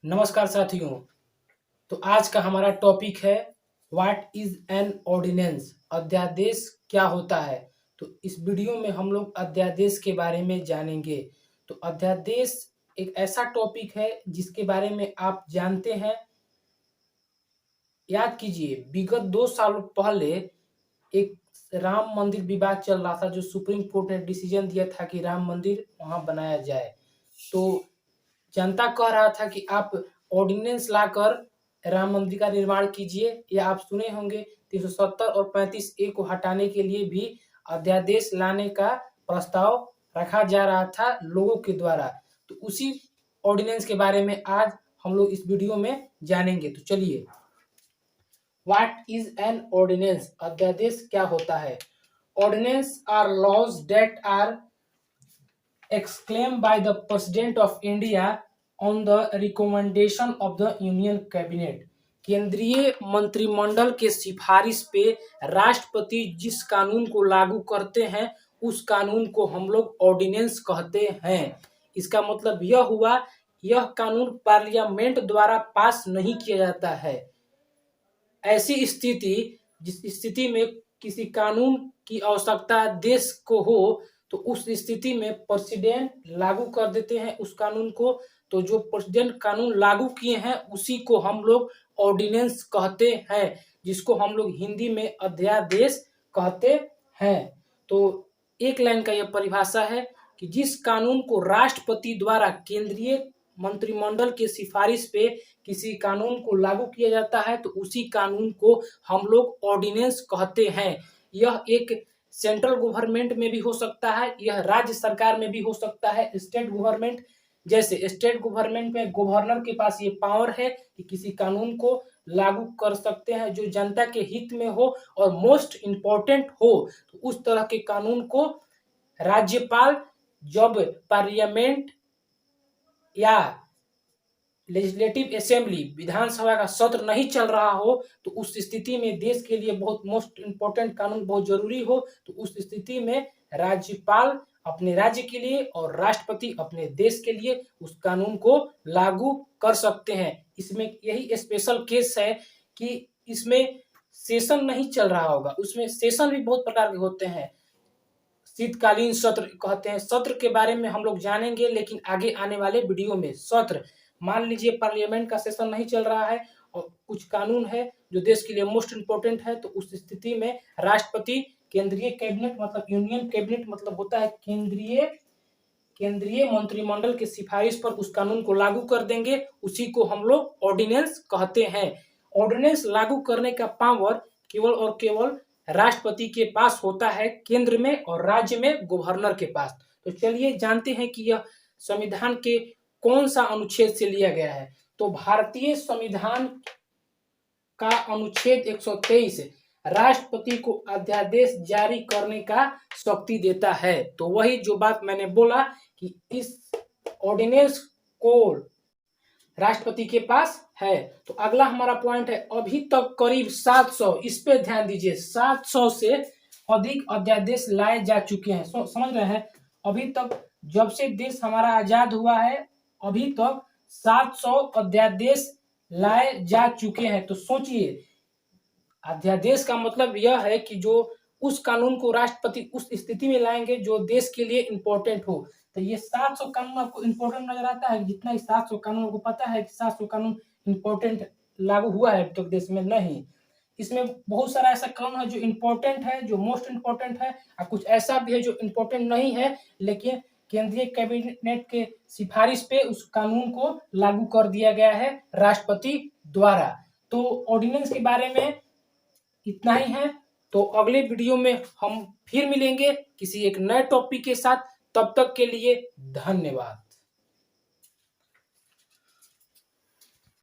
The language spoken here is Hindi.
नमस्कार साथियों। तो आज का हमारा टॉपिक है व्हाट इज एन ऑर्डिनेंस। अध्यादेश क्या होता है। तो इस वीडियो में हम लोग अध्यादेश के बारे में जानेंगे। तो अध्यादेश एक ऐसा टॉपिक है जिसके बारे में आप जानते हैं। याद कीजिए, विगत 2 साल पहले एक राम मंदिर विवाद चल रहा था, जो सुप्रीम कोर्ट ने डिसीजन दिया था कि राम मंदिर वहां बनाया जाए। तो जनता कह रहा था कि आप ऑर्डिनेंस लाकर राम मंदिर का निर्माण कीजिए, या आप सुने होंगे 370 और 35A को हटाने के लिए भी अध्यादेश लाने का प्रस्ताव रखा जा रहा था लोगों के द्वारा। तो उसी ऑर्डिनेंस के बारे में आज हम लोग इस वीडियो में जानेंगे। तो चलिए, व्हाट इज एन ऑर्डिनेंस। अध्यादेश क्या होता है। Ordinance are laws that are exclaimed by the President of India on the recommendation of the Union Cabinet। केंद्रीय मंत्रिमंडल के सिफारिश पे राष्ट्रपति जिस कानून को लागू करते हैं उस कानून को हम लोग ऑर्डिनेंस कहते हैं। इसका मतलब यह हुआ, यह कानून पार्लियामेंट द्वारा पास नहीं किया जाता है। ऐसी स्थिति, जिस स्थिति में किसी कानून की आवश्यकता देश को हो, तो उस स्थिति में प्रेसिडेंट लागू कर देते हैं उस कानून को। तो जो प्रेसिडेंट कानून लागू किए हैं उसी को हम लोग ऑर्डिनेंस कहते हैं, जिसको हम लोग हिंदी में अध्यादेश कहते हैं। तो एक लाइन का यह परिभाषा है कि जिस कानून को राष्ट्रपति द्वारा केंद्रीय मंत्रिमंडल के सिफारिश पे किसी कानून को लागू किया जाता है तो उसी कानून को हम लोग ऑर्डिनेंस कहते हैं। यह एक सेंट्रल गवर्नमेंट में भी हो सकता है, यह राज्य सरकार में भी हो सकता है, स्टेट गवर्नमेंट। जैसे स्टेट गवर्नमेंट में गवर्नर के पास ये पावर है कि किसी कानून को लागू कर सकते हैं जो जनता के हित में हो और मोस्ट इम्पोर्टेंट हो। तो उस तरह के कानून को राज्यपाल, जब पार्लियामेंट या लेजिस्लेटिव असेंबली, विधानसभा का सत्र नहीं चल रहा हो, तो उस स्थिति में देश के लिए बहुत मोस्ट इम्पोर्टेंट कानून बहुत जरूरी हो, तो उस स्थिति में राज्यपाल अपने राज्य के लिए और राष्ट्रपति अपने देश के लिए उस कानून को लागू कर सकते हैं। इसमें यही स्पेशल केस है कि इसमें सेशन नहीं चल रहा होगा। उसमें सेशन भी बहुत प्रकार के होते हैं, शीतकालीन सत्र कहते हैं। सत्र के बारे में हम लोग जानेंगे, लेकिन आगे आने वाले वीडियो में। सत्र, मान लीजिए पार्लियामेंट का सेशन नहीं चल रहा है और कुछ कानून है जो देश के लिए मोस्ट इम्पोर्टेंट है, तो उस स्थिति में राष्ट्रपति केंद्रीय कैबिनेट, मतलब यूनियन कैबिनेट मतलब होता है केंद्रीय मंत्रिमंडल के सिफारिश पर उस कानून को लागू कर देंगे। उसी को हम लोग ऑर्डिनेंस कहते हैं। ऑर्डिनेंस लागू करने का पावर केवल और केवल राष्ट्रपति के पास होता है, केंद्र में और राज्य में गवर्नर के पास। तो चलिए जानते हैं कि यह संविधान के कौन सा अनुच्छेद से लिया गया है। तो भारतीय संविधान का अनुच्छेद 123 राष्ट्रपति को अध्यादेश जारी करने का शक्ति देता है। तो वही जो बात मैंने बोला कि इस ऑर्डिनेंस को राष्ट्रपति के पास है। तो अगला हमारा पॉइंट है, अभी तक करीब 700, इस पे ध्यान दीजिए, 700 से अधिक अध्यादेश लाए जा चुके हैं। समझ रहे हैं, अभी तक जब से देश हमारा आजाद हुआ है अभी तक 700 अध्यादेश लाए जा चुके हैं। तो सोचिए, अध्यादेश का मतलब यह है कि जो उस कानून को राष्ट्रपति उस स्थिति में लाएंगे जो देश के लिए इंपॉर्टेंट हो। तो ये 700 कानून आपको इंपॉर्टेंट नजर आता है? जितना ही 700 कानून को पता है कि 700 कानून इंपॉर्टेंट लागू हुआ है तो देश में? नहीं, इसमें बहुत सारा ऐसा कानून है जो इंपॉर्टेंट है, जो मोस्ट इम्पोर्टेंट है, और कुछ ऐसा भी है जो इंपॉर्टेंट नहीं है, लेकिन केंद्रीय कैबिनेट के सिफारिश पे उस कानून को लागू कर दिया गया है राष्ट्रपति द्वारा। तो ऑर्डिनेंस के बारे में इतना ही है। तो अगले वीडियो में हम फिर मिलेंगे किसी एक नए टॉपिक के साथ। तब तक के लिए धन्यवाद।